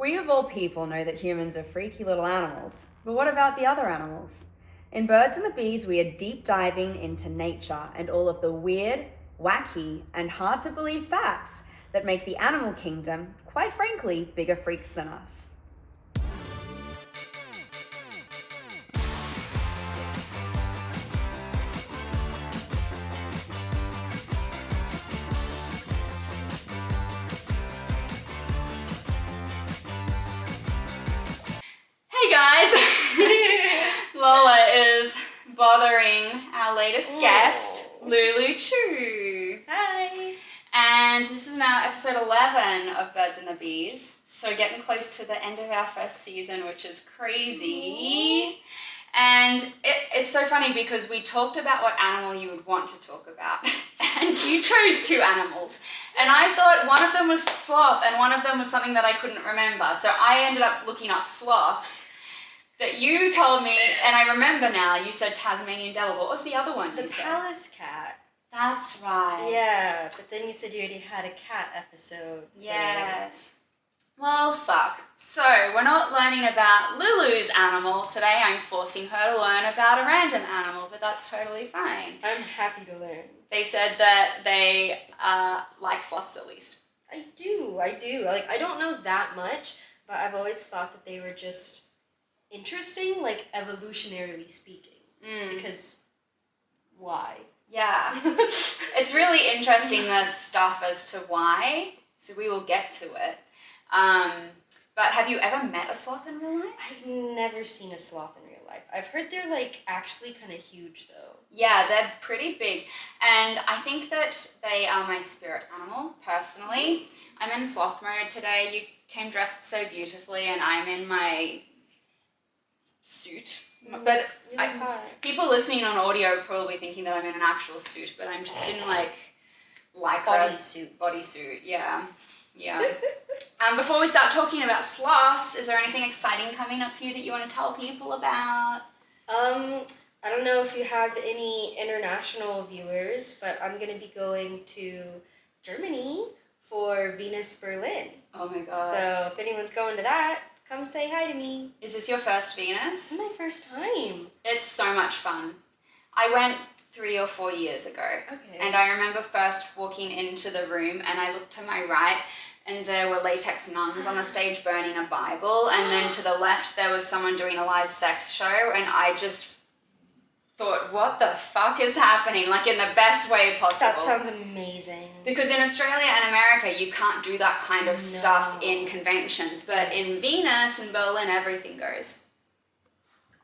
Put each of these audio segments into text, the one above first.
We of all people know that humans are freaky little animals, but what about the other animals? In Birds and the Bees, we are deep diving into nature and all of the weird, wacky, and hard to believe facts that make the animal kingdom, quite frankly, bigger freaks than us. Hey guys! Lola is bothering our latest guest, Lulu Chu. Hi! And this is now episode 11 of Birds and the Bees. So getting close to the end of our first season, which is crazy. And it's so funny because we talked about what animal you would want to talk about. And you chose two animals. And I thought one of them was sloth and one of them was something that I couldn't remember. So I ended up looking up sloths. That you told me, and I remember now, you said Tasmanian devil. What was the other one The you said? palace cat. That's right. Yeah, but then you said you already had a cat episode. So. Yes. Well, fuck. So, we're not learning about Lulu's animal. Today I'm forcing her to learn about a random animal, but that's totally fine. I'm happy to learn. They said that they like sloths at least. I do. Like, I don't know that much, but I've always thought that they were just interesting, like, evolutionarily speaking. Because why? Yeah. It's really interesting, the stuff as to why, so we will get to it. But have you ever met a sloth in real life? I've never seen a sloth in real life. I've heard they're, like, actually kind of huge, though. Yeah, they're pretty big. And I think that they are my spirit animal, personally. I'm in sloth mode today. You came dressed so beautifully, and I'm in my suit. But people listening on audio are probably thinking that I'm in an actual suit, but I'm just in like bodysuit. Yeah. Before we start talking about sloths, is there anything exciting coming up for you that you want to tell people about? I don't know if you have any international viewers, but I'm gonna be going to Germany for Venus Berlin. Oh my god. So if anyone's going to that, come say hi to me. Is this your first Venus? This is my first time. It's so much fun. I went 3 or 4 years ago. Okay. And I remember first walking into the room and I looked to my right and there were latex nuns on the stage burning a Bible, and then to the left there was someone doing a live sex show, and I just thought, what the fuck is happening? Like, in the best way possible. That sounds amazing. Because in Australia and America, you can't do that kind of stuff in conventions. But in Venus and Berlin, everything goes.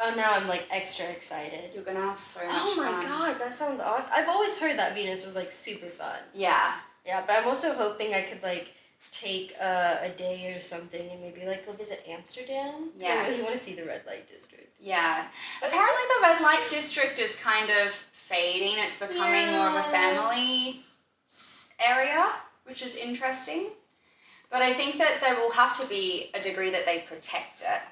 Oh, now I'm, like, extra excited. You're going to have so much fun. fun. Oh, my God. That sounds awesome. I've always heard that Venus was, like, super fun. Yeah. Yeah, but I'm also hoping I could, like, take a day or something and maybe, like, go visit Amsterdam. Yes. I really want to see the red light district. Yeah. Apparently the red light district is kind of fading. It's becoming more of a family area, which is interesting. But I think that there will have to be a degree that they protect it.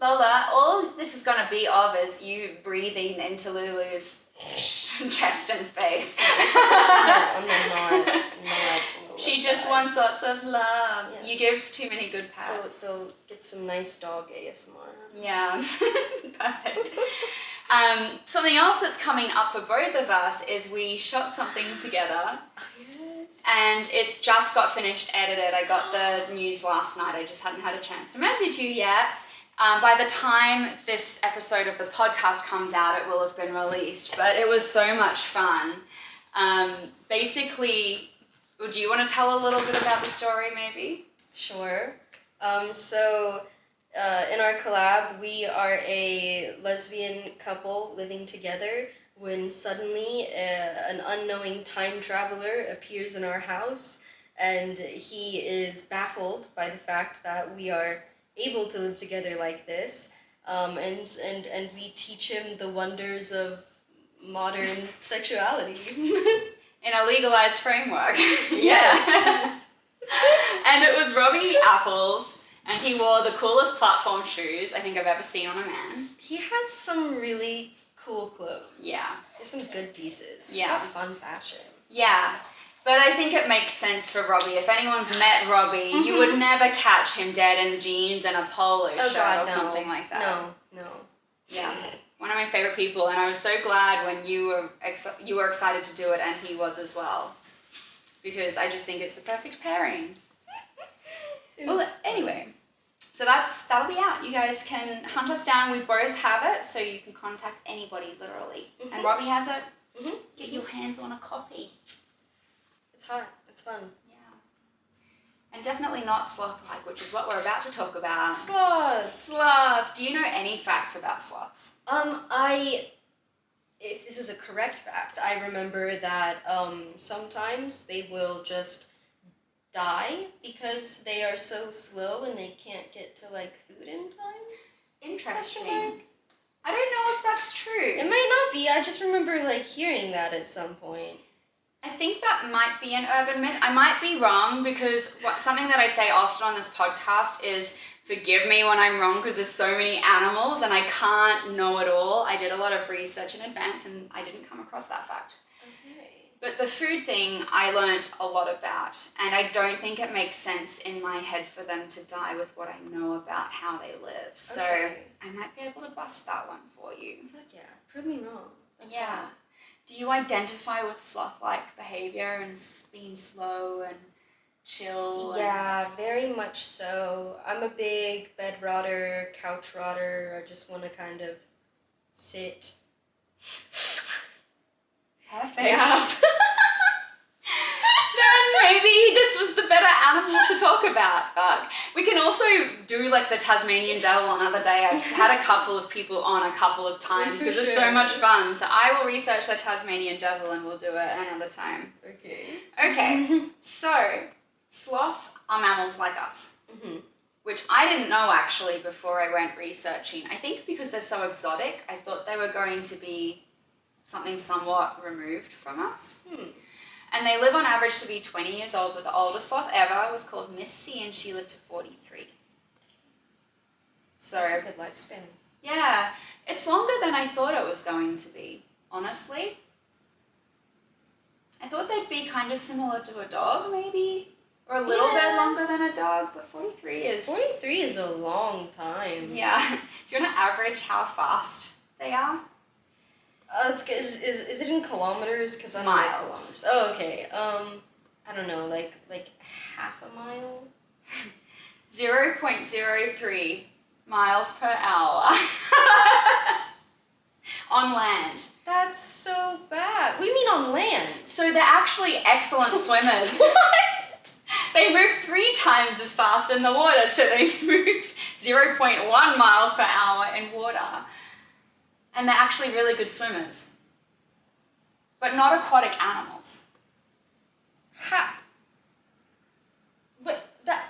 Lola, all this is going to be of is you breathing into Lulu's chest and face. I'm not. She just wants lots of love. Yes. You give too many good pats. So get some nice dog ASMR. Yeah, perfect. Something else that's coming up for both of us is we shot something together. Oh, yes. And it's just got finished edited. I got the news last night. I just hadn't had a chance to message you yet. By the time this episode of the podcast comes out, it will have been released. But it was so much fun. Basically, do you want to tell a little bit about the story, maybe? Sure. In our collab, we are a lesbian couple living together when suddenly an unknowing time traveler appears in our house, and he is baffled by the fact that we are able to live together like this, and we teach him the wonders of modern sexuality. In a legalized framework. Yes. And it was Robbie Apples, and he wore the coolest platform shoes I think I've ever seen on a man. He has some really cool clothes. Yeah. There's some good pieces. Yeah. He's got fun fashion. Yeah. But I think it makes sense for Robbie. If anyone's met Robbie, you would never catch him dead in jeans and a polo shirt or something like that. No. Yeah, one of my favorite people, and I was so glad when you were excited to do it, and he was as well, because I just think it's the perfect pairing. Well, anyway, so that'll be out. You guys can hunt us down. We both have it, so you can contact anybody, literally. And Robbie has it. Get your hands on a copy. It's hot. It's fun. Yeah. And definitely not sloth-like, which is what we're about to talk about. Sloths. Sloths. Do you know any facts about sloths? If this is a correct fact, I remember that sometimes they will just die because they are so slow and they can't get to like food in time. Interesting. I don't know if that's true. It might not be. I just remember like hearing that at some point. I think that might be an urban myth. I might be wrong, because something that I say often on this podcast is forgive me when I'm wrong, because there's so many animals and I can't know it all. I did a lot of research in advance and I didn't come across that fact. Okay. But the food thing I learnt a lot about, and I don't think it makes sense in my head for them to die with what I know about how they live. So I might be able to bust that one for you. Fuck yeah. Prove me wrong. That's Yeah. fine. Do you identify with sloth-like behavior and being slow and chill? Yeah, very much so. I'm a big bed rotter, couch rotter. I just want to kind of sit. Perfect. Yeah. Then maybe this was the better animal to talk about. Fuck. We can also do like the Tasmanian devil another day. I've had a couple of people on a couple of times because it's so much fun. So I will research the Tasmanian devil and we'll do it another time. Okay. So sloths are mammals like us. Which I didn't know actually before I went researching. I think because they're so exotic, I thought they were going to be something somewhat removed from us. And they live on average to be 20 years old, but the oldest sloth ever was called Miss C, and she lived to 43. So that's a good lifespan. Yeah, it's longer than I thought it was going to be, honestly. I thought they'd be kind of similar to a dog, maybe, or a little bit longer than a dog, but 43 is... 43 is a long time. Yeah. Do you want to average how fast they are? It's is it in kilometers? Because I'm Miles. not kilometers. Oh, okay. I don't know, like half a mile. 0.03 miles per hour on land. That's so bad. What do you mean on land? So they're actually excellent swimmers. What? They move 3 times as fast in the water, so they move 0.1 miles per hour in water. And they're actually really good swimmers. But not aquatic animals. Ha! But that...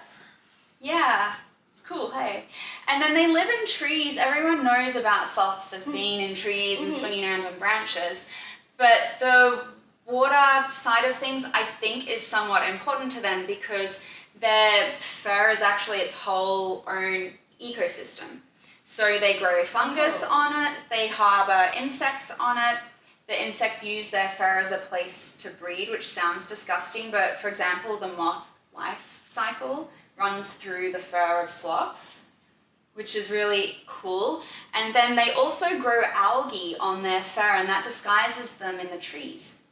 Yeah, it's cool, hey? And then they live in trees. Everyone knows about sloths as being in trees and swinging around on branches. But the water side of things, I think, is somewhat important to them because their fur is actually its whole own ecosystem. So they grow fungus on it, they harbour insects on it. The insects use their fur as a place to breed, which sounds disgusting, but for example, the moth life cycle runs through the fur of sloths, which is really cool. And then they also grow algae on their fur, and that disguises them in the trees.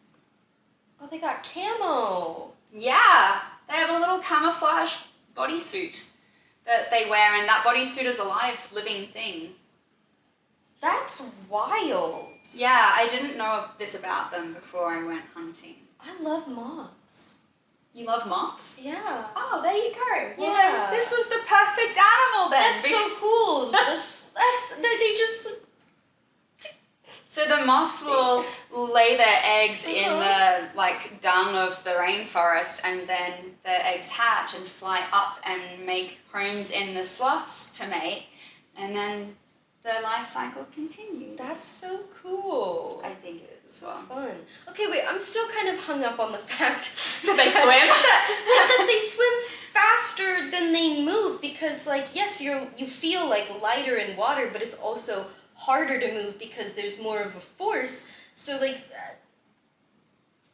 Oh, they got camo. Yeah, they have a little camouflage bodysuit that they wear, and that bodysuit is a live, living thing. That's wild. Yeah, I didn't know this about them before I went hunting. I love moths. You love moths? Yeah. Oh, there you go. Well, Yeah. then this was the perfect animal then. That's so cool. They just... So the moths will lay their eggs in the dung of the rainforest, and then the eggs hatch and fly up and make homes in the sloths to mate, and then the life cycle continues. That's so cool. I think it is as well. Fun. Okay, wait, I'm still kind of hung up on the fact That they swim? that they swim faster than they move, because yes, you feel lighter in water, but it's also harder to move because there's more of a force. So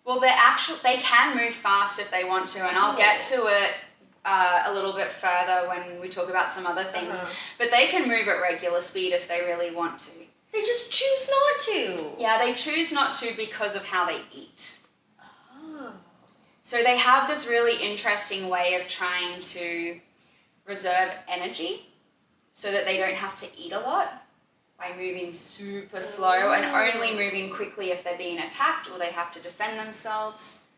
Well, they can move fast if they want to, and I'll get to it a little bit further when we talk about some other things. But they can move at regular speed if they really want to. They just choose not to. Yeah, they choose not to because of how they eat. Oh. So they have this really interesting way of trying to reserve energy so that they don't have to eat a lot by moving super slow and only moving quickly if they're being attacked or they have to defend themselves,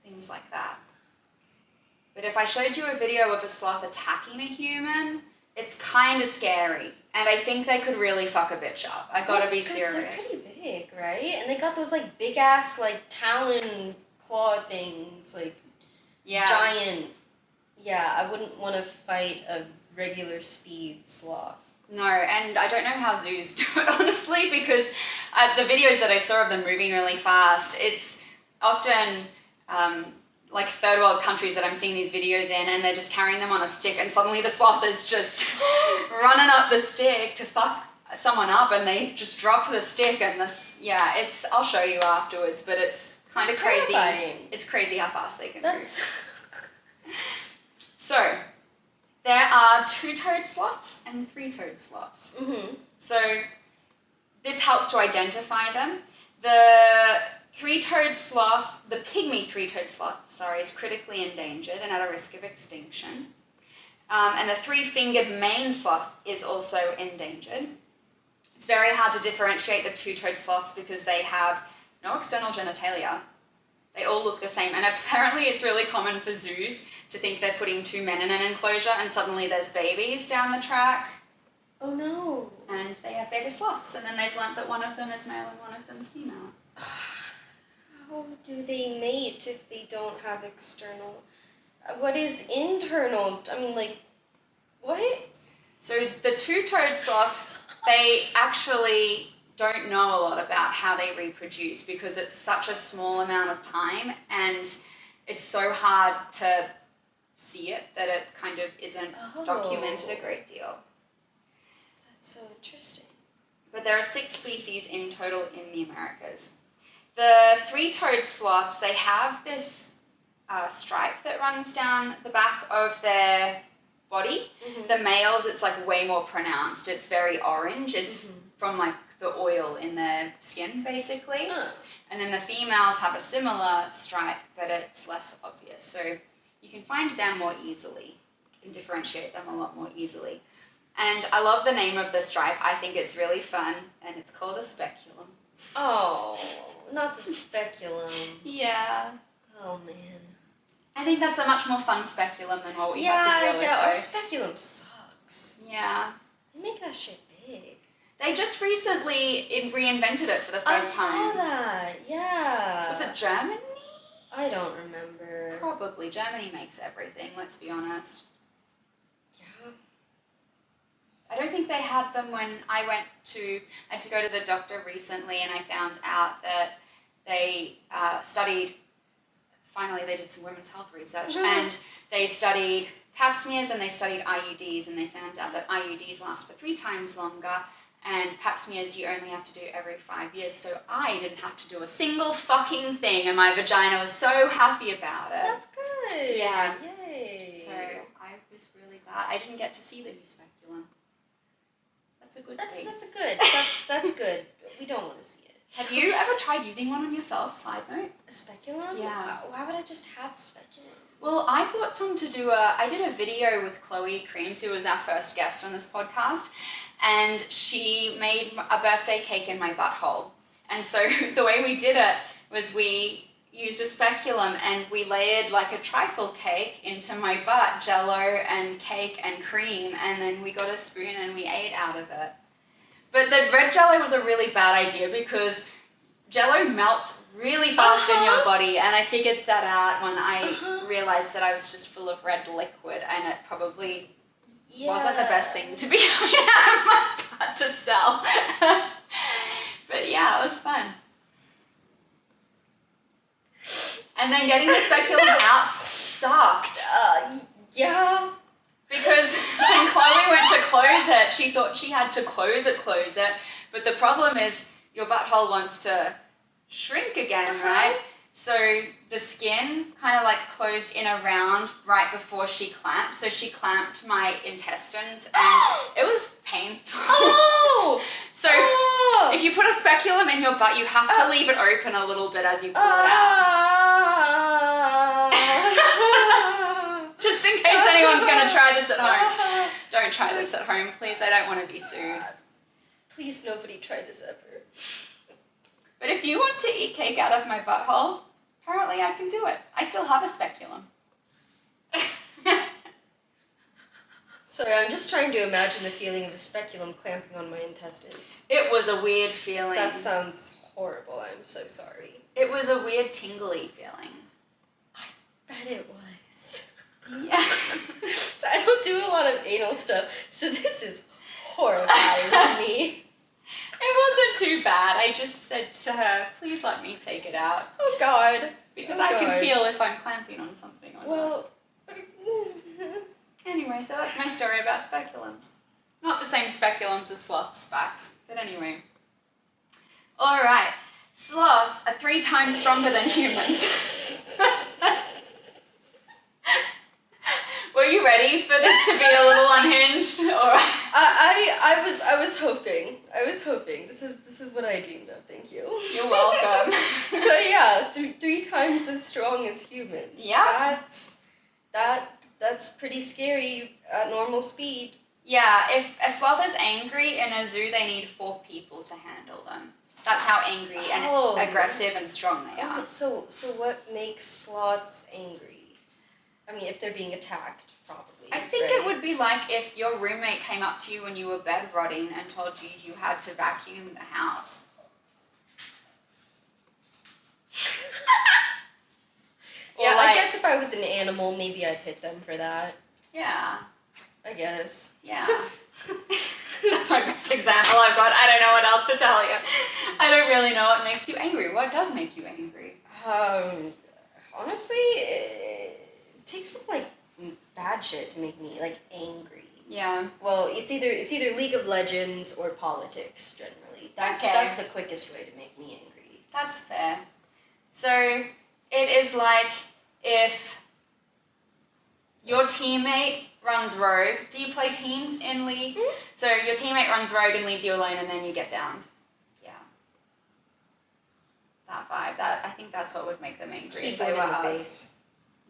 things like that. But if I showed you a video of a sloth attacking a human, it's kind of scary. And I think they could really fuck a bitch up. I gotta be serious. They're pretty big, right? And they got those like big ass like talon claw things, like giant. Yeah, I wouldn't want to fight a regular speed sloth. No, and I don't know how zoos do it, honestly, because the videos that I saw of them moving really fast, it's often like third world countries that I'm seeing these videos in, and they're just carrying them on a stick, and suddenly the sloth is just running up the stick to fuck someone up, and they just drop the stick, and I'll show you afterwards, but it's kind of crazy. Terrifying. It's crazy how fast they can move. So, there are two-toed sloths and three-toed sloths. Mm-hmm. So this helps to identify them. The three-toed sloth, the pygmy three-toed sloth, is critically endangered and at a risk of extinction. And the three-fingered maned sloth is also endangered. It's very hard to differentiate the two-toed sloths because they have no external genitalia. They all look the same, and apparently it's really common for zoos to think they're putting two men in an enclosure and suddenly there's babies down the track. Oh no. And they have baby sloths, and then they've learnt that one of them is male and one of them is female. How do they mate if they don't have external? What is internal? I mean, like, what? So the two-toed sloths, they actually don't know a lot about how they reproduce because it's such a small amount of time and it's so hard to see it that it kind of isn't documented a great deal. That's so interesting. But there are 6 species in total in the Americas. The three-toed sloths, they have this stripe that runs down the back of their body. Mm-hmm. The males, it's like way more pronounced. It's very orange. It's from like the oil in their skin, basically. And then the females have a similar stripe, but it's less obvious. So you can find them more easily and differentiate them a lot more easily. And I love the name of the stripe. I think it's really fun, and it's called a speculum. Oh, not the speculum. Yeah. Oh, man. I think that's a much more fun speculum than what we have to deal with. Yeah, our though. speculum sucks. Yeah. They make that shit big. They just recently reinvented it for the first time. I saw that, yeah. Was it Germany? I don't remember. Probably. Germany makes everything, let's be honest. Yeah. I don't think they had them when I had to go to the doctor recently, and I found out that they finally they did some women's health research, and they studied pap smears and they studied IUDs, and they found out that IUDs last for 3 times longer, and pap smears you only have to do every 5 years, so I didn't have to do a single fucking thing, and my vagina was so happy about it. That's good. Yeah. Yay. So I was really glad. I didn't get to see the new speculum. That's a good thing. That's good. We don't want to see it. Have you ever tried using one on yourself, side note? A speculum? Yeah. Why would I just have a speculum? Well, I bought some to do I did a video with Chloe Creams, who was our first guest on this podcast, and she made a birthday cake in my butthole. And so the way we did it was we used a speculum and we layered like a trifle cake into my butt, jello and cake and cream, and then we got a spoon and we ate out of it. But the red jello was a really bad idea because jello melts really fast in your body, and I figured that out when I realized that I was just full of red liquid, and it probably wasn't the best thing to be coming out of my butt to sell. But yeah, it was fun. And then getting the speculum out sucked. Yeah. Because when Chloe went to close it, she thought she had to close it, but the problem is your butthole wants to shrink again, right? So the skin kind of like closed in around right before she clamped. So she clamped my intestines and it was painful. Oh! So if you put a speculum in your butt, you have to leave it open a little bit as you pull it out. Just in case anyone's going to try this at home. Don't try this at home, please. I don't want to be sued. Please, nobody try this ever. But if you want to eat cake out of my butthole, apparently I can do it. I still have a speculum. Sorry, I'm just trying to imagine the feeling of a speculum clamping on my intestines. It was a weird feeling. That sounds horrible. I'm so sorry. It was a weird tingly feeling. I bet it was. Yeah. So I don't do a lot of anal stuff, so this is horrifying to me. It wasn't too bad. I just said to her, please let me take it out. Oh God. Because I can feel if I'm clamping on something or not. Well. Anyway, so that's my story about speculums. Not the same speculums as sloths' backs, but anyway. Alright, sloths are 3 times stronger than humans. Were you ready for this to be a little unhinged? Or I was hoping. This is what I dreamed of. Thank you. You're welcome. So yeah, three times as strong as humans. Yeah. That's pretty scary at normal speed. Yeah, if a sloth is angry in a zoo, they need 4 people to handle them. That's how angry and aggressive and strong they are. So what makes sloths angry? I mean, if they're being attacked, probably. I think it would be like if your roommate came up to you when you were bed rotting and told you you had to vacuum the house. Yeah, I guess if I was an animal, maybe I'd hit them for that. Yeah. I guess. Yeah. That's my best example I've got. I don't know what else to tell you. I don't really know what makes you angry. What does make you angry? Honestly, it takes some like bad shit to make me like angry. Yeah. Well, it's either League of Legends or politics generally. That's the quickest way to make me angry. That's fair. So it is like if your teammate runs rogue. Do you play teams in League? Mm-hmm. So your teammate runs rogue and leaves you alone and then you get downed. Yeah. That vibe. I think that's what would make them angry if they were us. Face.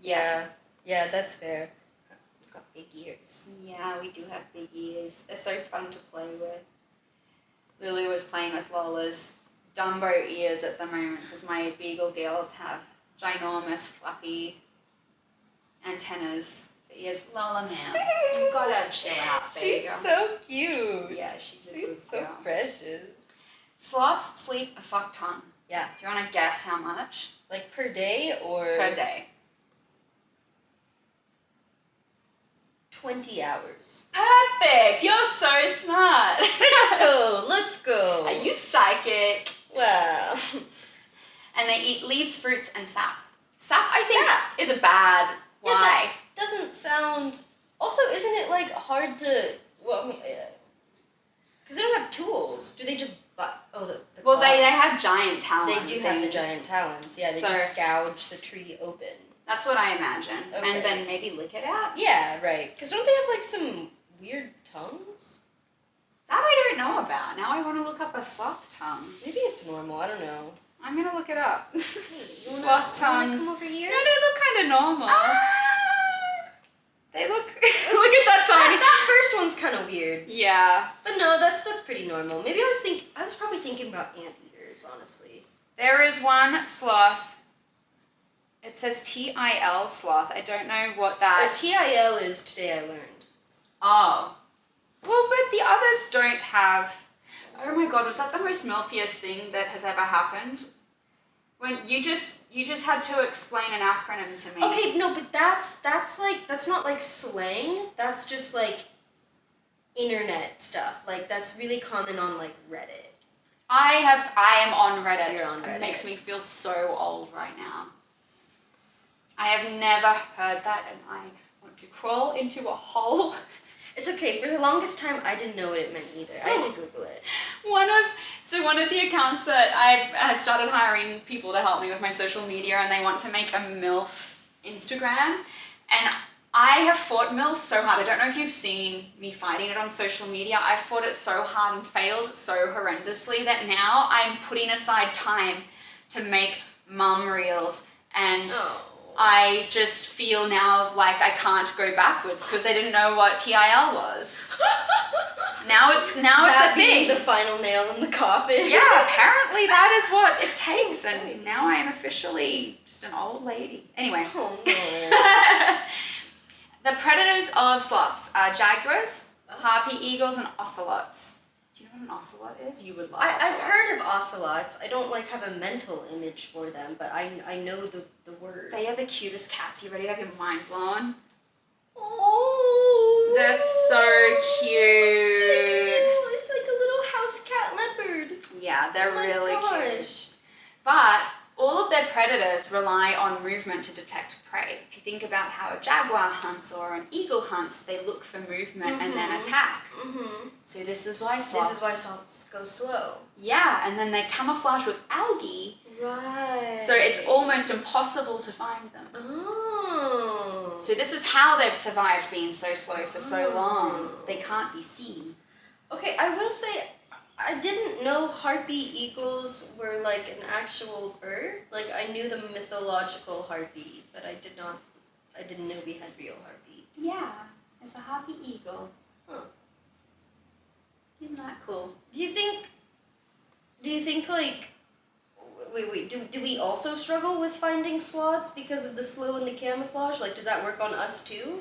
Yeah. Yeah, that's fair. We've got big ears. Yeah, we do have big ears. They're so fun to play with. Lulu was playing with Lola's Dumbo ears at the moment because my beagle girls have ginormous fluffy antennas for ears. Lola, man, you've got to chill out, baby. She's so cute. Yeah, she's a good girl. So precious. Sloths sleep a fuck ton. Yeah. Do you want to guess how much? Like per day or? Per day. 20 hours. Perfect! You're so smart. Let's go. Are you psychic? Well. And they eat leaves, fruits, and sap. Sap, I think, is a bad lie. That doesn't sound... Also, isn't it, like, hard to... Well, I mean... Because they don't have tools. Do they just... Well, they have giant talons. They do have the giant talons. Yeah, they just gouge the tree open. That's what I imagine. Okay. And then maybe lick it out? Yeah, right. Because don't they have, like, some weird tongues? That I don't know about. Now I want to look up a sloth tongue. Maybe it's normal. I don't know. I'm going to look it up. Sloth tongues. Come over here? No, they look kind of normal. They look... look at that tongue. That first one's kind of weird. Yeah. But no, that's pretty normal. Maybe I was probably thinking about anteaters, honestly. There is one sloth. It says TIL sloth. I don't know what that... TIL is today I learned. Oh. Well, but the others don't have... Oh my god, was that the most milfiest thing that has ever happened? When you just had to explain an acronym to me. Okay, no, but that's not like slang. That's just like internet stuff. Like that's really common on like Reddit. I am on Reddit. You're on Reddit. It makes me feel so old right now. I have never heard that and I want to crawl into a hole. It's okay. For the longest time, I didn't know what it meant either. I had to Google it. One of the accounts that I started hiring people to help me with my social media, and they want to make a MILF Instagram, and I have fought MILF so hard. I don't know if you've seen me fighting it on social media. I fought it so hard and failed so horrendously that now I'm putting aside time to make mum reels, and I just feel now like I can't go backwards because they didn't know what TIL was. Now it's a thing. The final nail in the coffin. Yeah, apparently that is what it takes, and now I am officially just an old lady. Anyway. Oh no. The predators of sloths are jaguars, harpy eagles, and ocelots. Do you know what an ocelot is? You would love ocelots. I've heard of ocelots. I don't have a mental image for them, but I know the word. They are the cutest cats. You ready to have your mind blown? Oh. They're so cute. It's like a little house cat leopard. Yeah, they're really cute. Gosh. But all of their predators rely on movement to detect prey. If you think about how a jaguar hunts or an eagle hunts, they look for movement and then attack. Mm-hmm. So this is why sloths go slow. Yeah, and then they camouflage with algae. Right. So it's almost impossible to find them. Oh. So this is how they've survived being so slow for so long. They can't be seen. Okay, I will say, I didn't know harpy eagles were like an actual bird. Like, I knew the mythological harpy, but I didn't know we had real harpy. Yeah, it's a harpy eagle. Huh. Isn't that cool? Do you think like, wait, do we also struggle with finding sloths because of the slow and the camouflage? Like, does that work on us too?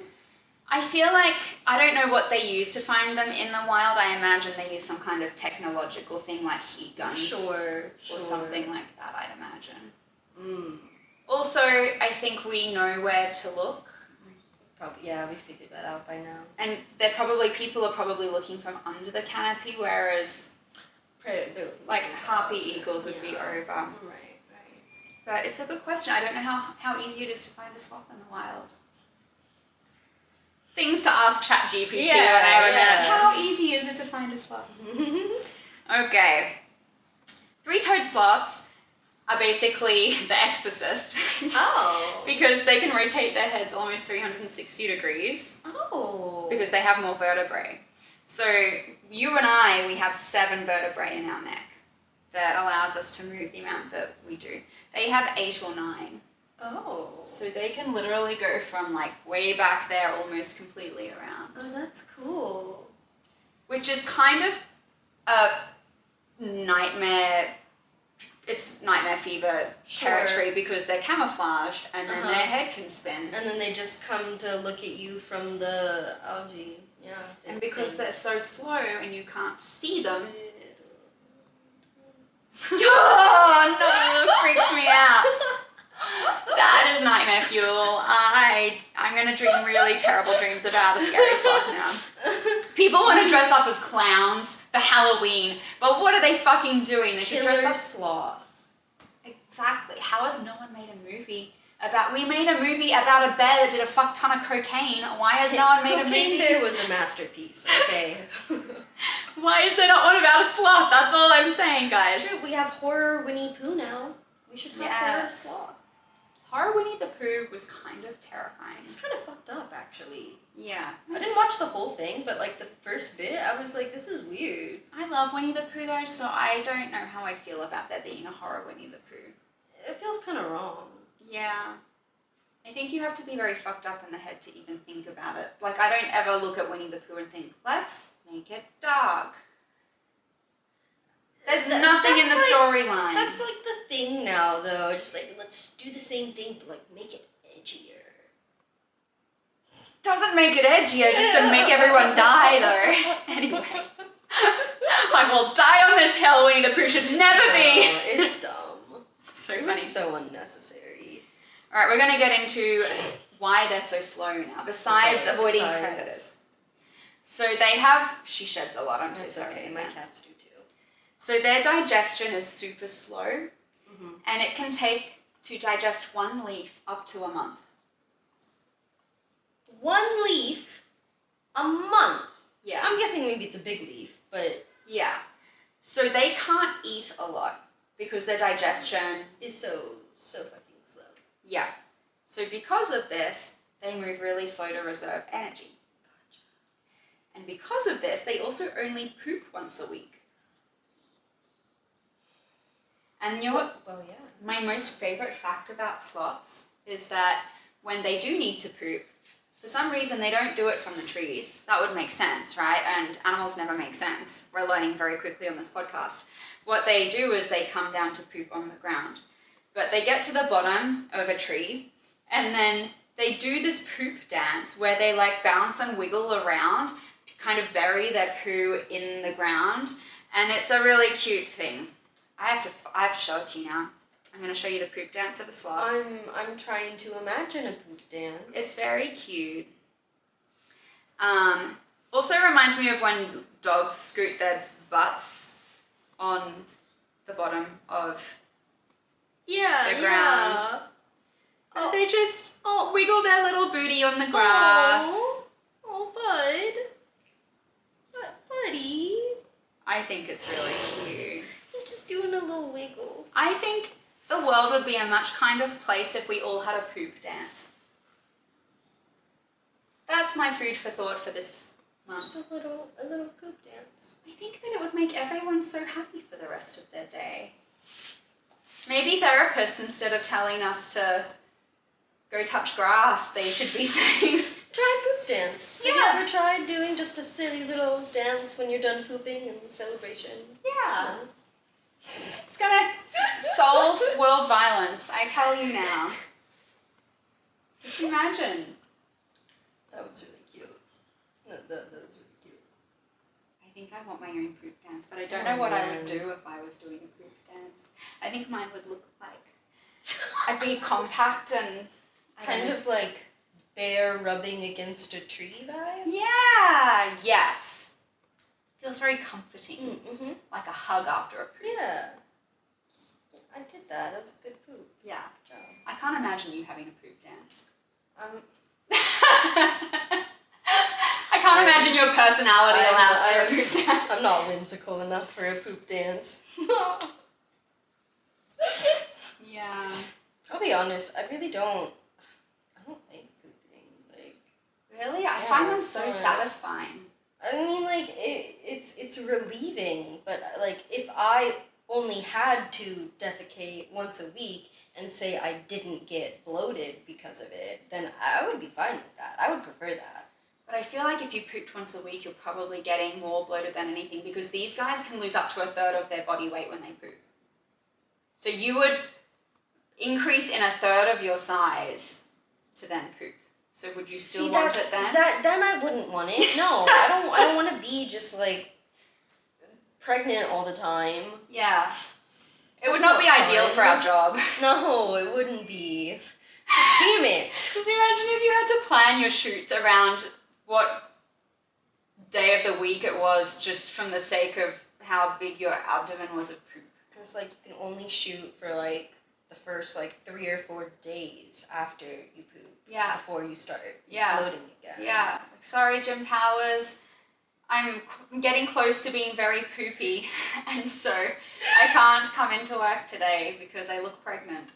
I feel like, I don't know what they use to find them in the wild. I imagine they use some kind of technological thing like heat guns. Sure. Or something like that, I'd imagine. Mm. Also, I think we know where to look. Probably, yeah, we figured that out by now. And people are probably looking from under the canopy, whereas like harpy eagles would be over. Right. But it's a good question. I don't know how easy it is to find a sloth in the wild. Things to ask ChatGPT when I have a minute. How easy is it to find a sloth? Okay. Three-toed sloths are basically the exorcist. Oh. Because they can rotate their heads almost 360 degrees. Oh. Because they have more vertebrae. So you and I, we have 7 vertebrae in our neck that allows us to move the amount that we do. They have 8 or 9. Oh. So they can literally go from like way back there almost completely around. Oh, that's cool. Which is kind of a nightmare. It's nightmare fever territory because they're camouflaged and then their head can spin. And then they just come to look at you from the algae. Yeah. And because they're so slow and you can't see them. Oh no, that freaks me out. That is nightmare fuel. I'm gonna dream really terrible dreams about a scary sloth now. People want to dress up as clowns for Halloween, but what are they fucking doing? They should dress up sloth. Exactly. How has no one made a movie about? We made a movie about a bear that did a fuck ton of cocaine. Why has no one made a movie? Cocaine Bear was a masterpiece. Okay. Why is there not one about a sloth? That's all I'm saying, guys. It's true. We have horror Winnie Pooh now. We should have horror sloth. Horror Winnie the Pooh was kind of terrifying. It was kind of fucked up, actually. Yeah. I didn't watch the whole thing, but like the first bit, I was like, this is weird. I love Winnie the Pooh though, so I don't know how I feel about there being a horror Winnie the Pooh. It feels kind of wrong. Yeah. I think you have to be very fucked up in the head to even think about it. Like, I don't ever look at Winnie the Pooh and think, let's make it dark. There's nothing in the storyline. That's like the thing now, though. Just like, let's do the same thing, but like make it edgier. Doesn't make it edgier just to make everyone die, though. Anyway. I will die on this hill. Winnie the Pooh should never be. It's dumb. So it funny. was so unnecessary. All right, we're going to get into why they're so slow now, besides avoiding predators. So they have... She sheds a lot, I'm so sorry. Okay, my cats do too. So their digestion is super slow, and it can take to digest 1 leaf up to a month. 1 leaf? A month? Yeah. I'm guessing maybe it's a big leaf, but... Yeah. So they can't eat a lot because their digestion is so fucking slow. Yeah. So because of this, they move really slow to reserve energy. Gotcha. And because of this, they also only poop once a week. And you know what? Well, yeah. My most favorite fact about sloths is that when they do need to poop, for some reason they don't do it from the trees. That would make sense, right? And animals never make sense. We're learning very quickly on this podcast. What they do is they come down to poop on the ground. But they get to the bottom of a tree and then they do this poop dance where they like bounce and wiggle around to kind of bury their poo in the ground. And it's a really cute thing. I have to show it to you now. I'm going to show you the poop dance of a sloth. I'm trying to imagine a poop dance. It's very cute. Also reminds me of when dogs scoot their butts on the bottom of the ground. Yeah. Oh. They just wiggle their little booty on the grass. Oh, bud. Buddy. I think it's really cute. You're just doing a little wiggle. I think the world would be a much kinder place if we all had a poop dance. That's my food for thought for this month. A little poop dance. I think that it would make everyone so happy for the rest of their day. Maybe therapists, instead of telling us to go touch grass, they should be saying, try poop dance. Yeah. Have you ever tried doing just a silly little dance when you're done pooping in celebration? yeah. It's gonna solve world violence, I tell you now. Just imagine. That was really cute. That was really cute. I think I want my own poop dance, but I don't know what I would do if I was doing a poop dance. I think mine would look like I'd be compact and kind of like bear rubbing against a tree vibes. Yeah, yes. Feels very comforting. Mm-hmm. Like a hug after a poop. Yeah. I did that. That was a good poop. Yeah. Good job. I can't imagine you having a poop dance. I can't imagine your personality allows for a poop dance. I'm not whimsical enough for a poop dance. Yeah. I'll be honest, I really don't. I don't like pooping. Like, Really? I Yeah, find them so alright. satisfying. I mean, like it's relieving, but like if I only had to defecate once a week and say I didn't get bloated because of it, then I would be fine with that. I would prefer that. But I feel like if you pooped once a week, you're probably getting more bloated than anything because these guys can lose up to a third of their body weight when they poop. So you would increase in a third of your size to then poop. So would you still want it then? Then I wouldn't want it. No, I don't want to be just like pregnant all the time. Yeah. It would That's not be not ideal fun. for our job. No, it wouldn't be. Damn it. Just imagine if you had to plan your shoots around what day of the week it was just from the sake of how big your abdomen was of poop. It's like you can only shoot for like the first like 3 or 4 days after you poop. Yeah. Before you start Yeah. bloating again. Yeah. Like, sorry, Jim Powers. I'm getting close to being very poopy, and so I can't come into work today because I look pregnant.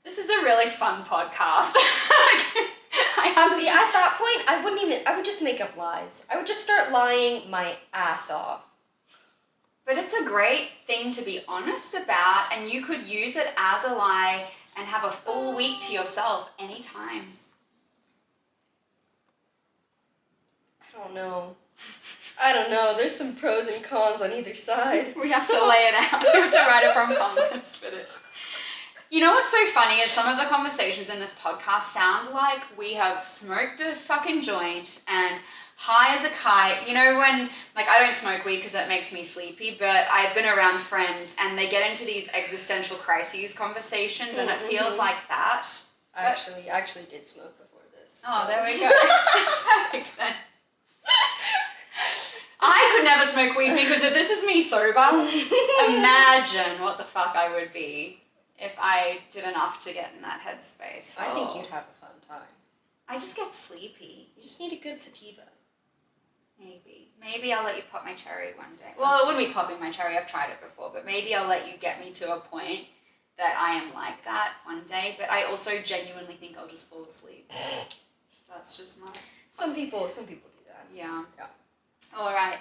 This is a really fun podcast. See, at that point, I would just make up lies. I would just start lying my ass off. But it's a great thing to be honest about, and you could use it as a lie and have a full week to yourself anytime. I don't know. There's some pros and cons on either side. We have to lay it out. We have to write a prom conference for this. You know what's so funny is some of the conversations in this podcast sound like we have smoked a fucking joint and high as a kite. You know when, like, I don't smoke weed because it makes me sleepy, but I've been around friends and they get into these existential crises conversations and it feels like that. I actually did smoke before this. Oh, so. there we go. That's perfect then. I could never smoke weed because if this is me sober, imagine what the fuck I would be if I did enough to get in that headspace. I think you'd have a fun time. I just get sleepy. You just need a good sativa. Maybe I'll let you pop my cherry one day. Well, it wouldn't be popping my cherry. I've tried it before, but maybe I'll let you get me to a point that I am like that one day. But I also genuinely think I'll just fall asleep. That's just my... Some people do that. Yeah. Yeah. All right.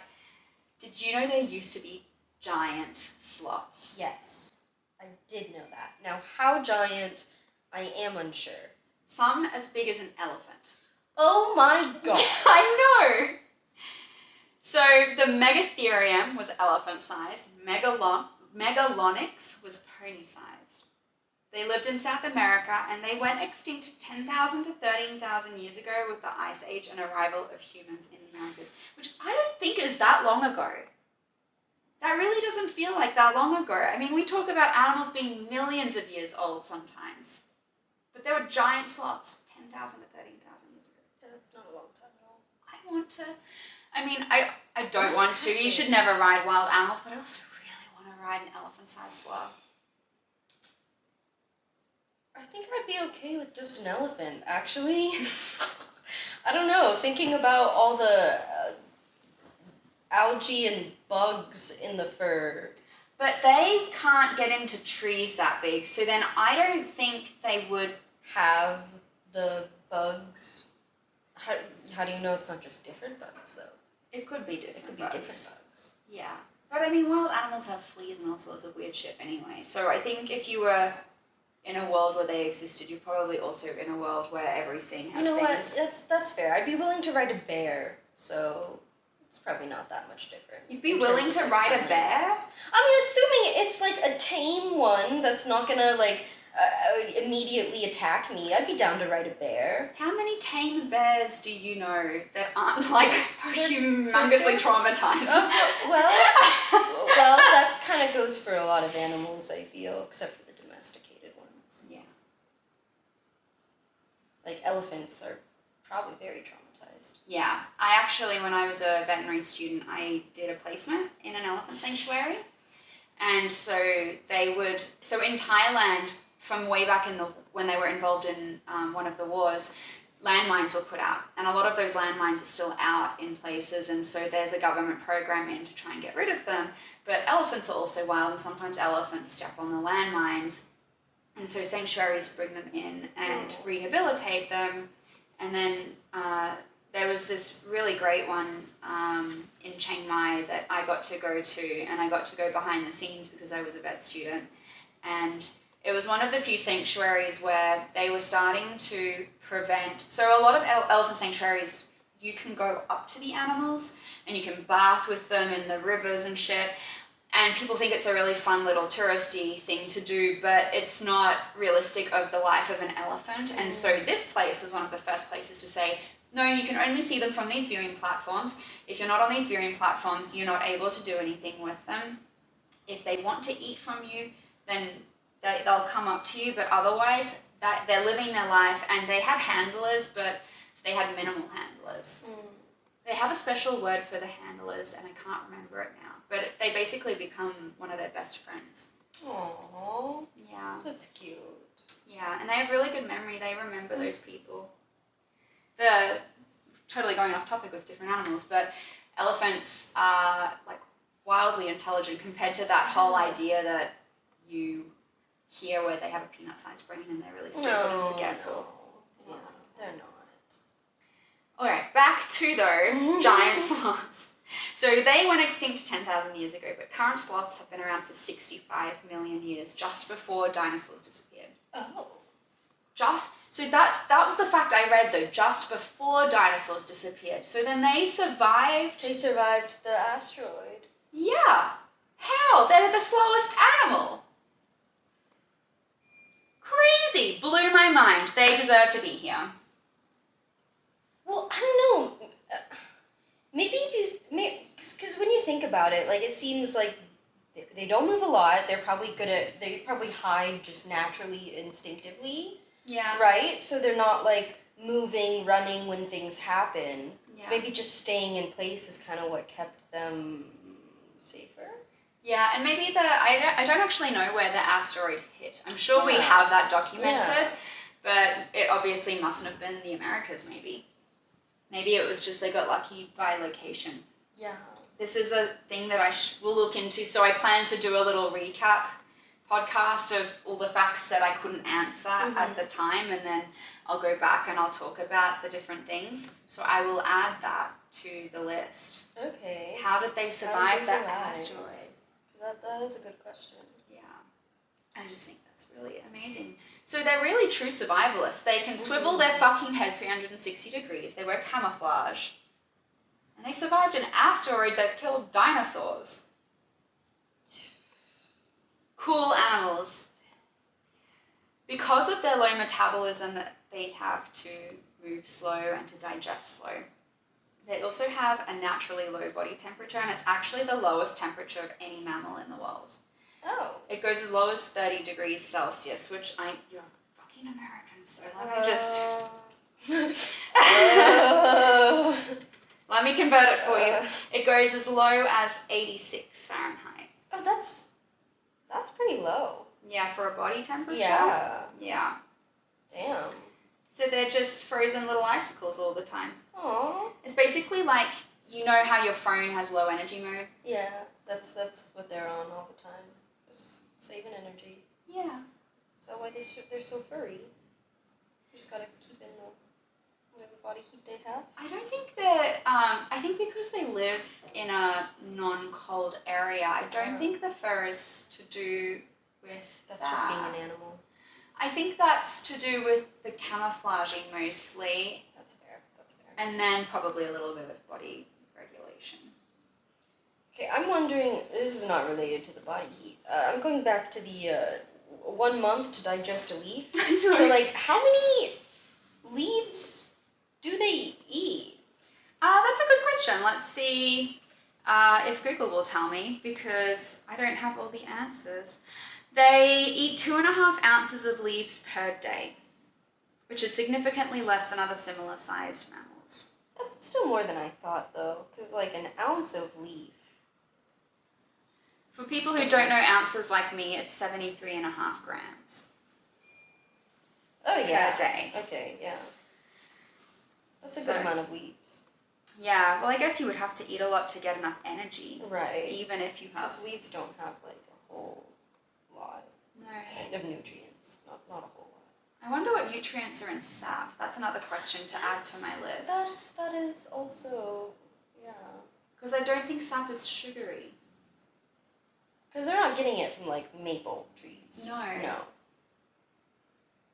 Did you know there used to be giant sloths? Yes, I did know that. Now, how giant, I am unsure. Some as big as an elephant. Oh my god. I know! So the Megatherium was elephant-sized. Megalonyx was pony-sized. They lived in South America and they went extinct 10,000 to 13,000 years ago with the Ice Age and arrival of humans in the Americas, which I don't think is that long ago. That really doesn't feel like that long ago. I mean, we talk about animals being millions of years old sometimes, but there were giant sloths 10,000 to 13,000 years ago. Yeah, that's not a long time at all. I don't want to. You should never ride wild animals, but I also really want to ride an elephant-sized sloth. I think I'd be okay with just an elephant, actually. I don't know, thinking about all the algae and bugs in the fur. But they can't get into trees that big, so then I don't think they would have the bugs. How do you know it's not just different bugs, though? It could be different. It could be different bugs. Yeah. But I mean, wild animals have fleas and all sorts of weird shit anyway. So I think if you were in a world where they existed, you're probably also in a world where everything has things. What? That's fair. I'd be willing to ride a bear, so it's probably not that much different. You'd be willing to ride a bear? I mean, assuming it's like a tame one that's not gonna immediately attack me, I'd be down to ride a bear. How many tame bears do you know that aren't like humongously traumatized? Well, that's kind of goes for a lot of animals, I feel, except for the domesticated ones. Yeah. Like elephants are probably very traumatized. Yeah. I actually, when I was a veterinary student, I did a placement in an elephant sanctuary. And so in Thailand, from way back when they were involved in one of the wars, landmines were put out, and a lot of those landmines are still out in places, and so there's a government program in to try and get rid of them. But elephants are also wild, and sometimes elephants step on the landmines, and so sanctuaries bring them in and rehabilitate them. And then there was this really great one in Chiang Mai that I got to go to, and I got to go behind the scenes because I was a vet student. And it was one of the few sanctuaries where they were starting to prevent... So a lot of elephant sanctuaries, you can go up to the animals and you can bath with them in the rivers and shit. And people think it's a really fun little touristy thing to do, but it's not realistic of the life of an elephant. And so this place was one of the first places to say, no, you can only see them from these viewing platforms. If you're not on these viewing platforms, you're not able to do anything with them. If they want to eat from you, then they'll come up to you, but otherwise they're living their life. And they had handlers, but they had minimal handlers. They have a special word for the handlers, and I can't remember it now, but they basically become one of their best friends. Aww. Yeah. That's cute. Yeah, and they have really good memory. They remember those people. Totally going off topic with different animals, but elephants are like wildly intelligent compared to that whole idea that you hear where they have a peanut-sized brain and they're really stupid and forgetful. No, they're not. All right, back to those giant sloths. So they went extinct 10,000 years ago, but current sloths have been around for 65 million years, just before dinosaurs disappeared. Oh. So that was the fact I read, though, just before dinosaurs disappeared. So then they survived... They survived the asteroid. Yeah. How? They're the slowest animal. Crazy. Blew my mind. They deserve to be here. Well, I don't know. Maybe because when you think about it, like, it seems like they don't move a lot. They probably hide just naturally, instinctively. Yeah. Right? So they're not, like, moving, running when things happen. Yeah. So maybe just staying in place is kind of what kept them safer. Yeah, and maybe I don't actually know where the asteroid hit. I'm sure we have that documented, but it obviously mustn't have been the Americas, maybe. Maybe it was just they got lucky by location. Yeah. This is a thing that I will look into. So I plan to do a little recap podcast of all the facts that I couldn't answer at the time, and then I'll go back and I'll talk about the different things. So I will add that to the list. Okay. How did they survive that asteroid? That is a good question. Yeah. I just think that's really amazing. So they're really true survivalists. They can swivel their fucking head 360 degrees. They wear camouflage. And they survived an asteroid that killed dinosaurs. Cool animals. Because of their low metabolism that they have to move slow and to digest slow, they also have a naturally low body temperature, and it's actually the lowest temperature of any mammal in the world. Oh. It goes as low as 30 degrees Celsius, which you're fucking American, so let me just... Let me convert it for you. It goes as low as 86 Fahrenheit. Oh, that's pretty low. Yeah, for a body temperature? Yeah. Yeah. Damn. So they're just frozen little icicles all the time. Aww. It's basically like, you know how your phone has low energy mode? Yeah, that's what they're on all the time. Just saving energy. Yeah. Is that why they're so furry? You just gotta keep in the whatever body heat they have? I don't think that, I think because they live in a non-cold area, I don't think the fur is to do with That's just being an animal. I think that's to do with the camouflaging mostly. That's fair. And then probably a little bit of body regulation. Okay, I'm wondering, this is not related to the body heat. I'm going back to the 1 month to digest a leaf. So, like, how many leaves do they eat? That's a good question. Let's see if Google will tell me, because I don't have all the answers. They eat 2.5 ounces of leaves per day, which is significantly less than other similar sized mammals. That's still more than I thought, though, because, like, an ounce of leaf. For people who don't know ounces like me, it's 73.5 grams. Oh, yeah. Per day. Okay, yeah. That's a good amount of leaves. Yeah, well, I guess you would have to eat a lot to get enough energy. Right. Even if you have... Because leaves don't have, like, a whole lot of nutrients. Not a whole lot. I wonder what nutrients are in sap. That's another question to add to my list. That is also, yeah. Because I don't think sap is sugary. Because they're not getting it from, like, maple trees. No. No.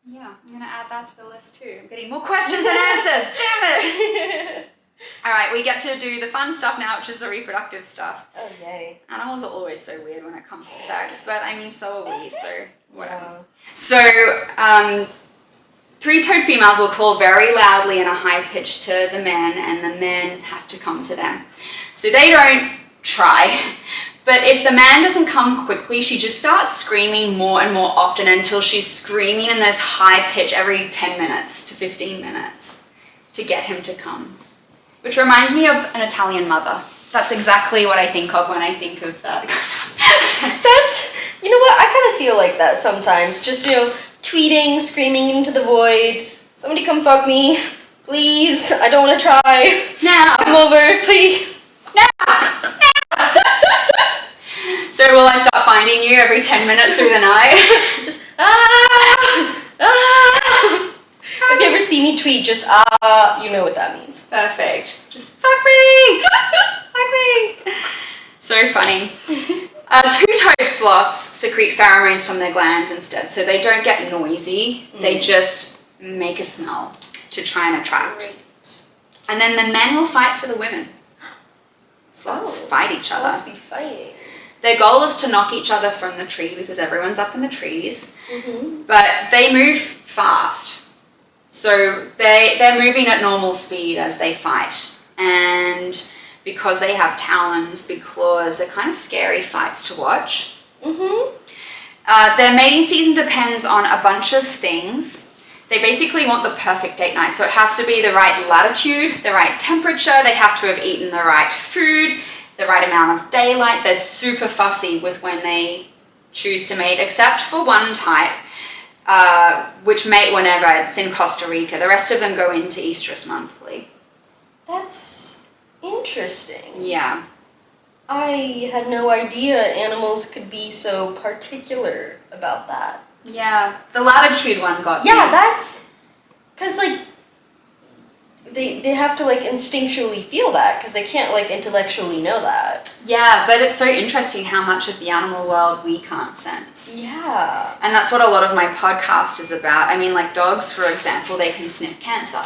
Yeah, I'm going to add that to the list too. I'm getting more questions than answers. Damn it! All right, we get to do the fun stuff now, which is the reproductive stuff. Oh, yay. Animals are always so weird when it comes to sex, but I mean, so are we, so whatever. Yeah. So, three-toed females will call very loudly in a high pitch to the men, and the men have to come to them. So they don't try. But if the man doesn't come quickly, she just starts screaming more and more often until she's screaming in this high pitch every 10 minutes to 15 minutes to get him to come. Which reminds me of an Italian mother. That's exactly what I think of when I think of that. You know what, I kind of feel like that sometimes. Just, tweeting, screaming into the void. Somebody come fuck me, please. I don't want to try. Now. Come over, please. Now. So will I start finding you every 10 minutes through the night? Just, If you ever see me tweet, just, you know what that means. Perfect. Just fuck me! Fuck me! So funny. Two-toed sloths secrete pheromones from their glands instead, so they don't get noisy. They just make a smell to try and attract. Great. And then the men will fight for the women. Sloths fight each other. Sloths be fighting. Their goal is to knock each other from the tree because everyone's up in the trees. Mm-hmm. But they move fast. So they're moving at normal speed as they fight. And because they have talons, big claws, they're kind of scary fights to watch. Mm-hmm. Their mating season depends on a bunch of things. They basically want the perfect date night. So it has to be the right latitude, the right temperature. They have to have eaten the right food, the right amount of daylight. They're super fussy with when they choose to mate, except for one type, which mate whenever. It's in Costa Rica. The rest of them go into estrus monthly. That's interesting. Yeah. I had no idea animals could be so particular about that. Yeah. The latitude one got me. Yeah, that's... Because, like, they have to, like, instinctually feel that, because they can't, like, intellectually know that. Yeah, but it's so interesting how much of the animal world we can't sense. Yeah. And that's what a lot of my podcast is about. I mean, like dogs, for example, they can sniff cancer.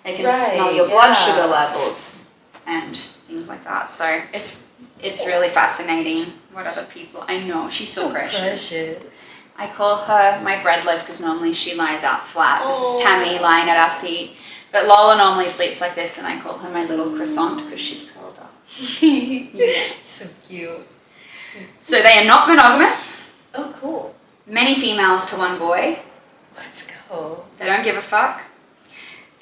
They can smell your blood sugar levels and things like that. So it's really fascinating what other people... I know, she's so precious. I call her my bread loaf because normally she lies out flat. This is Tammy lying at our feet. But Lola normally sleeps like this, and I call her my little croissant because she's curled up. Yeah. So cute. So they are not monogamous. Oh, cool. Many females to one boy. Let's go. They don't give a fuck.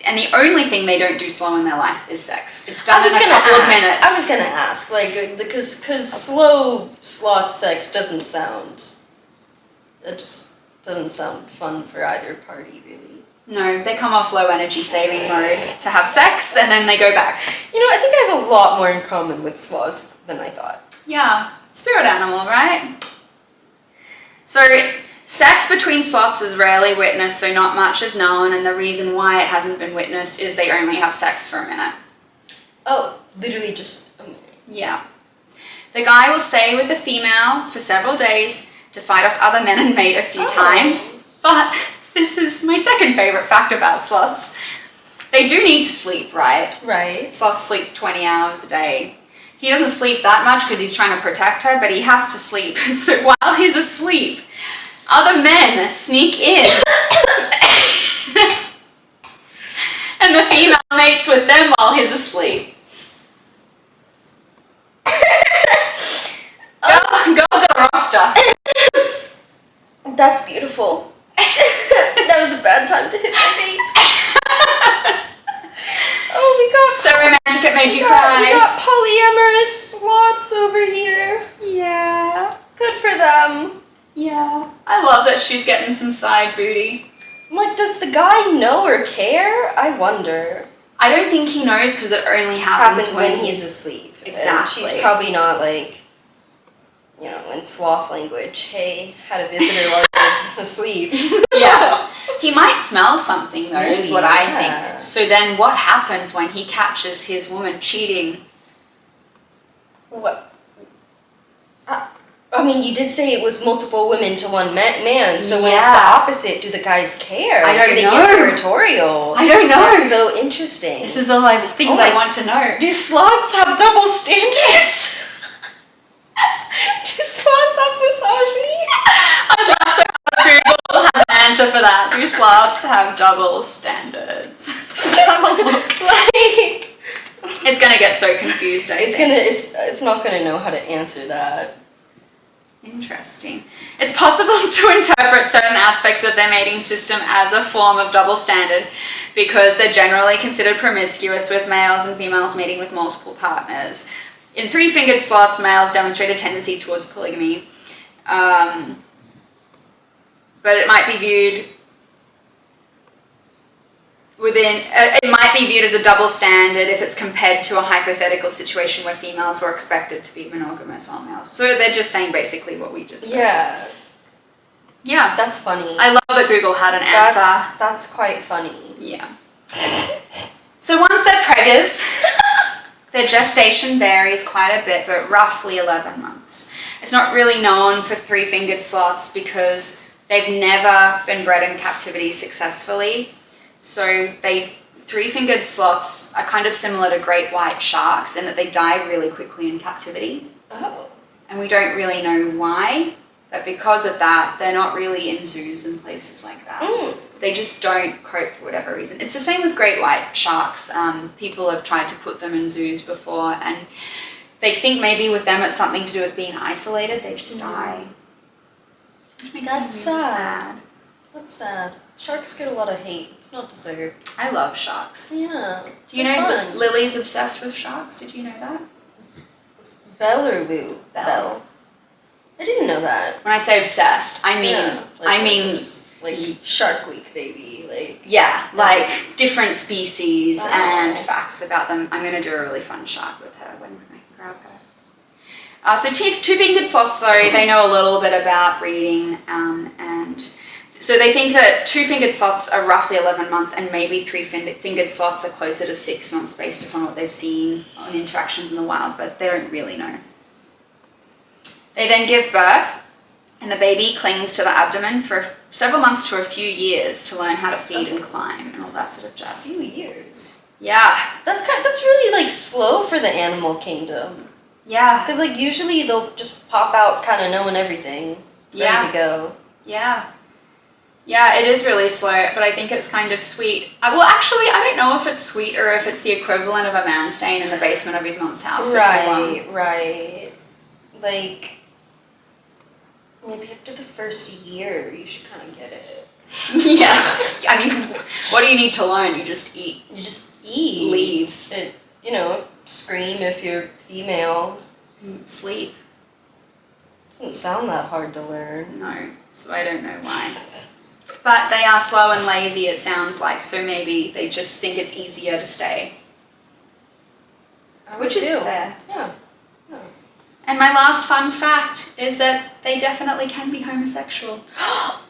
And the only thing they don't do slow in their life is sex. It's done in a couple of minutes. I was gonna ask, like, because slow sloth sex doesn't sound... It just doesn't sound fun for either party, really. No, they come off low energy saving mode to have sex, and then they go back. You know, I think I have a lot more in common with sloths than I thought. Yeah, spirit animal, right? So, sex between sloths is rarely witnessed, so not much is known, and the reason why it hasn't been witnessed is they only have sex for a minute. Oh, literally just a minute. Yeah. The guy will stay with the female for several days to fight off other men and mate a few times, but this is my second favorite fact about sloths. They do need to sleep, right? Right. Sloths sleep 20 hours a day. He doesn't sleep that much because he's trying to protect her, but he has to sleep. So while he's asleep, other men sneak in and the female mates with them while he's asleep. Girl's got a roster. That's beautiful. That was a bad time to hit my vape. Oh, we got... So romantic it made you cry. We got polyamorous sloths over here. Yeah. Good for them. Yeah. I love that she's getting some side booty. Like, does the guy know or care? I wonder. I don't think he knows because it only happens when he's asleep. Exactly. And she's probably not like, you know, in sloth language, hey, had a visitor while you're asleep. Yeah. He might smell something though, Maybe, is what I think. yeah. So then what happens when he catches his woman cheating? What? I mean, you did say it was multiple women to one man, so when it's the opposite, do the guys care? I don't do they know. get territorial? I don't know. That's so interesting. This is all things I want to know. Do sloths have double standards? Do sloths have misogyny? I'd love so much Google has an answer for that. Do sloths have double standards? Let's have a look. Like, it's gonna get so confused. It's not gonna know how to answer that. Interesting. It's possible to interpret certain aspects of their mating system as a form of double standard because they're generally considered promiscuous with males and females mating with multiple partners. In three-fingered sloths, males demonstrate a tendency towards polygamy, but it might be viewed as a double standard if it's compared to a hypothetical situation where females were expected to be monogamous while males. So they're just saying basically what we just said. Yeah. Yeah. That's funny. I love that Google had an answer. That's quite funny. Yeah. So once they're preggers, their gestation varies quite a bit, but roughly 11 months. It's not really known for three-fingered sloths because they've never been bred in captivity successfully. So three-fingered sloths are kind of similar to great white sharks in that they die really quickly in captivity. Oh. And we don't really know why, but because of that, they're not really in zoos and places like that. Mm. They just don't cope for whatever reason. It's the same with great white sharks. People have tried to put them in zoos before, and they think maybe with them it's something to do with being isolated. They just die. Which makes me really sad. That's sad. Sharks get a lot of hate. It's not deserved. I love sharks. Yeah. Do you know that Lily's obsessed with sharks? Did you know that? Belle or Lou? Belle. I didn't know that. When I say obsessed, I mean, Yeah, like Shark Week, baby. Like different species and facts about them. I'm going to do a really fun shark with her when I can grab her. So two-fingered sloths, though, they know a little bit about breeding, and so they think that two-fingered sloths are roughly 11 months, and maybe three-fingered sloths are closer to 6 months based upon what they've seen on interactions in the wild, but they don't really know. They then give birth, and the baby clings to the abdomen for several months to a few years to learn how to feed and climb and all that sort of jazz. A few years. Yeah. That's really like slow for the animal kingdom. Yeah. Because like usually they'll just pop out kind of knowing everything, ready to go. Yeah. Yeah, it is really slow, but I think it's kind of sweet. Well, actually, I don't know if it's sweet or if it's the equivalent of a man staying in the basement of his mom's house for too long. Right. Like, maybe after the first year, you should kind of get it. Yeah. I mean, what do you need to learn? You just eat. You just eat. Leaves. Scream if you're female. Sleep. Doesn't sound that hard to learn. No, so I don't know why. But they are slow and lazy, it sounds like, so maybe they just think it's easier to stay. Which is fair. Yeah. And my last fun fact is that they definitely can be homosexual.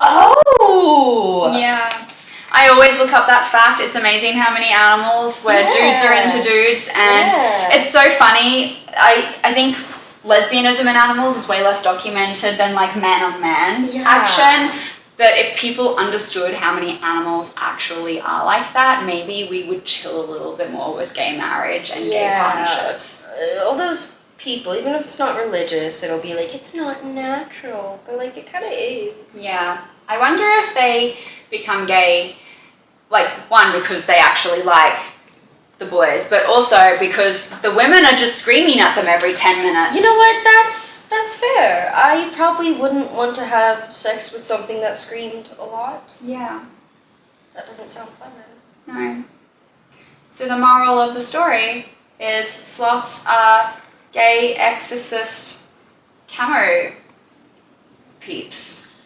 Oh! Yeah. I always look up that fact. It's amazing how many animals where dudes are into dudes, and it's so funny. I think lesbianism in animals is way less documented than like man-on-man action. But if people understood how many animals actually are like that, maybe we would chill a little bit more with gay marriage and gay partnerships. All those people, even if it's not religious, it'll be like, it's not natural, but like it kind of is. Yeah. I wonder if they become gay, like, one, because they actually like the boys, but also because the women are just screaming at them every 10 minutes. You know what? That's fair. I probably wouldn't want to have sex with something that screamed a lot. Yeah. That doesn't sound pleasant. No. So the moral of the story is sloths are gay exorcist camo peeps.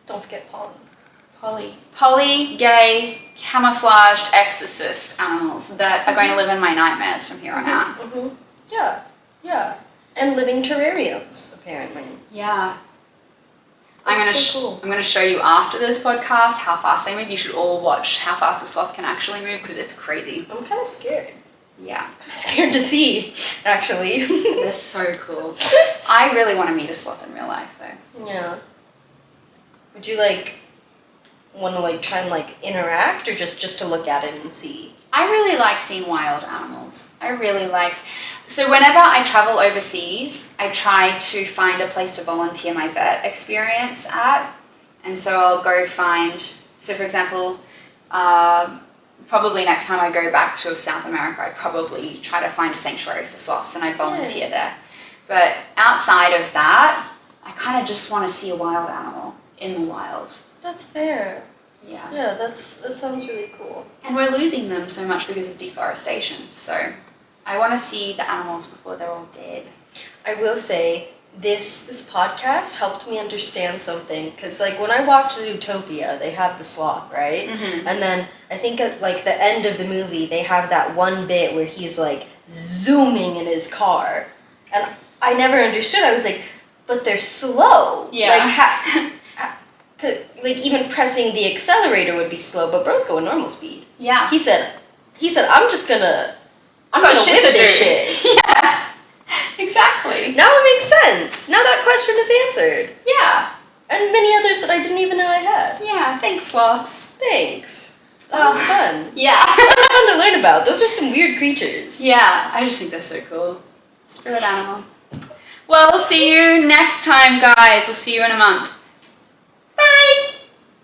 Don't forget Polly. Poly gay camouflaged exorcist animals that are going to live in my nightmares from here on out. Mm-hmm. Yeah. And living terrariums, apparently. Yeah. I'm going to show you after this podcast how fast they move. You should all watch how fast a sloth can actually move because it's crazy. I'm kind of scared. Yeah. I'm kind of scared to see, actually. They're so cool. I really want to meet a sloth in real life, though. Yeah. Would you want to try and interact, or just to look at it and see? I really like seeing wild animals. So whenever I travel overseas, I try to find a place to volunteer my vet experience at. And so I'll go for example, probably next time I go back to South America, I'd probably try to find a sanctuary for sloths and I'd volunteer there. But outside of that, I kind of just want to see a wild animal in the wild. That's fair. Yeah. Yeah, that sounds really cool. And we're losing them so much because of deforestation. So I want to see the animals before they're all dead. I will say, this podcast helped me understand something. Because, when I watched Zootopia, they have the sloth, right? Mm-hmm. And then I think at, the end of the movie, they have that one bit where he's, zooming in his car. And I never understood. I was like, but they're slow. Yeah. Even pressing the accelerator would be slow, but bro's going normal speed. Yeah. He said, I'm just gonna, I'm gonna whip this shit. Yeah. Exactly. Now it makes sense. Now that question is answered. Yeah. And many others that I didn't even know I had. Yeah. Thanks, sloths. Thanks. That was fun. Yeah. That was fun to learn about. Those are some weird creatures. Yeah. I just think they're so cool. Spirit animal. Well, we'll see you next time, guys. We'll see you in a month.